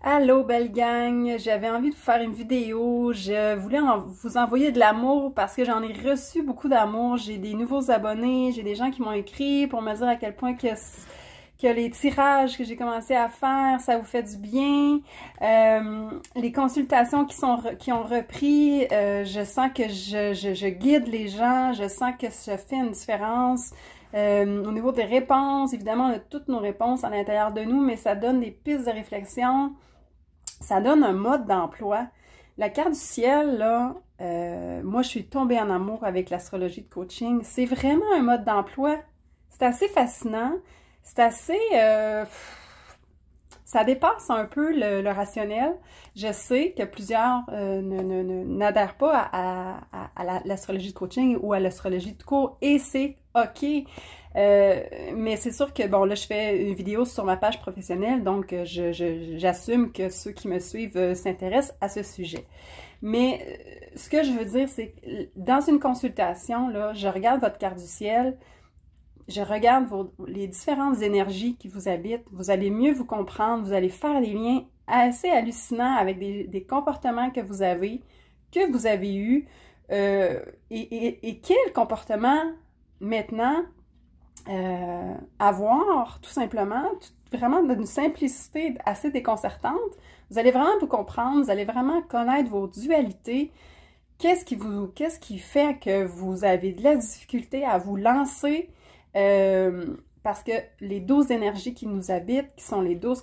Allô, belle gang! J'avais envie de vous faire une vidéo. Je voulais vous envoyer de l'amour parce que j'en ai reçu beaucoup d'amour. J'ai des nouveaux abonnés, j'ai des gens qui m'ont écrit pour me dire à quel point que les tirages que j'ai commencé à faire, ça vous fait du bien. Les consultations qui ont repris, je sens que je guide les gens, je sens que ça fait une différence. Au niveau des réponses, évidemment, on a toutes nos réponses à l'intérieur de nous, mais ça donne des pistes de réflexion. Ça donne un mode d'emploi. La carte du ciel, là, moi, je suis tombée en amour avec l'astrologie de coaching. C'est vraiment un mode d'emploi. C'est assez fascinant. C'est assez... ça dépasse un peu le rationnel. Je sais que plusieurs n'adhèrent pas à l'astrologie de coaching ou à l'astrologie de cours, et c'est OK. Mais c'est sûr que, bon, là, je fais une vidéo sur ma page professionnelle, donc j'assume que ceux qui me suivent s'intéressent à ce sujet. Mais ce que je veux dire, c'est que dans une consultation, là, je regarde votre carte du ciel, je regarde les différentes énergies qui vous habitent, vous allez mieux vous comprendre, vous allez faire des liens assez hallucinants avec des comportements que vous avez eus, et quel comportement maintenant avoir, tout simplement, vraiment d'une simplicité assez déconcertante. Vous allez vraiment vous comprendre, vous allez vraiment connaître vos dualités. Qu'est-ce qui fait que vous avez de la difficulté à vous lancer? Parce que les 12 énergies qui nous habitent, qui sont les 12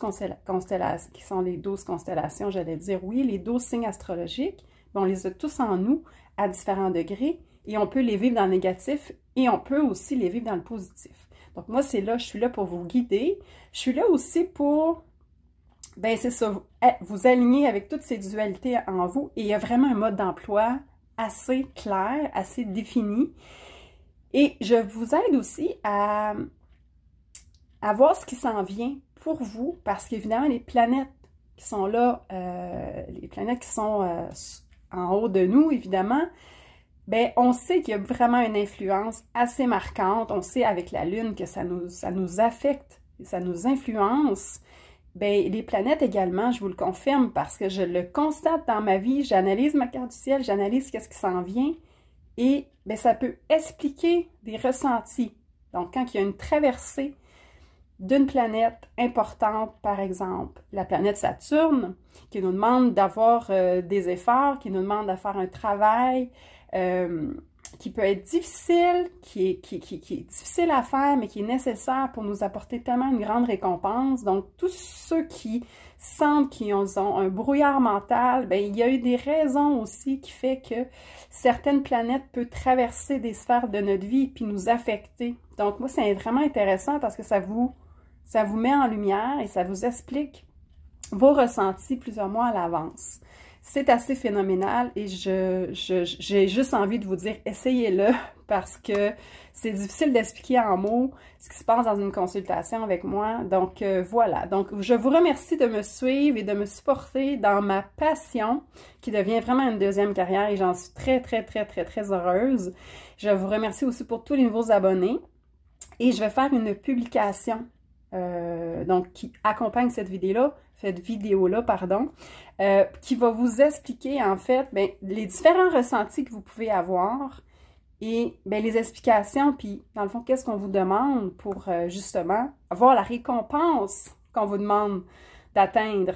constellations, j'allais dire, oui, les 12 signes astrologiques, on les a tous en nous à différents degrés, et on peut les vivre dans le négatif et on peut aussi les vivre dans le positif. Donc moi, je suis là pour vous guider. Je suis là aussi pour, ben c'est ça, vous aligner avec toutes ces dualités en vous, et il y a vraiment un mode d'emploi assez clair, assez défini. Et je vous aide aussi à voir ce qui s'en vient pour vous, parce qu'évidemment, les planètes qui sont là, les planètes qui sont en haut de nous, évidemment, ben on sait qu'il y a vraiment une influence assez marquante. On sait avec la Lune que ça nous affecte, ça nous influence. Ben les planètes également, je vous le confirme, parce que je le constate dans ma vie. J'analyse ma carte du ciel, j'analyse qu'est-ce qui s'en vient, et ben ça peut expliquer des ressentis. Donc, quand il y a une traversée d'une planète importante, par exemple, la planète Saturne, qui nous demande d'avoir des efforts, qui nous demande de faire un travail qui peut être difficile, qui est difficile à faire, mais qui est nécessaire pour nous apporter tellement une grande récompense. Donc, tous ceux qui sentent qu'ils ont un brouillard mental, bien, il y a eu des raisons aussi qui fait que certaines planètes peuvent traverser des sphères de notre vie puis nous affecter. Donc, moi, c'est vraiment intéressant parce que ça vous met en lumière et ça vous explique vos ressentis plusieurs mois à l'avance. C'est assez phénoménal, et j'ai juste envie de vous dire, essayez-le, parce que c'est difficile d'expliquer en mots ce qui se passe dans une consultation avec moi. Donc voilà, donc je vous remercie de me suivre et de me supporter dans ma passion qui devient vraiment une deuxième carrière, et j'en suis très, très, très, très, très heureuse. Je vous remercie aussi pour tous les nouveaux abonnés, et je vais faire une publication donc qui accompagne cette vidéo-là, pardon, qui va vous expliquer en fait ben, les différents ressentis que vous pouvez avoir, et ben, les explications, puis dans le fond, qu'est-ce qu'on vous demande pour justement avoir la récompense qu'on vous demande d'atteindre.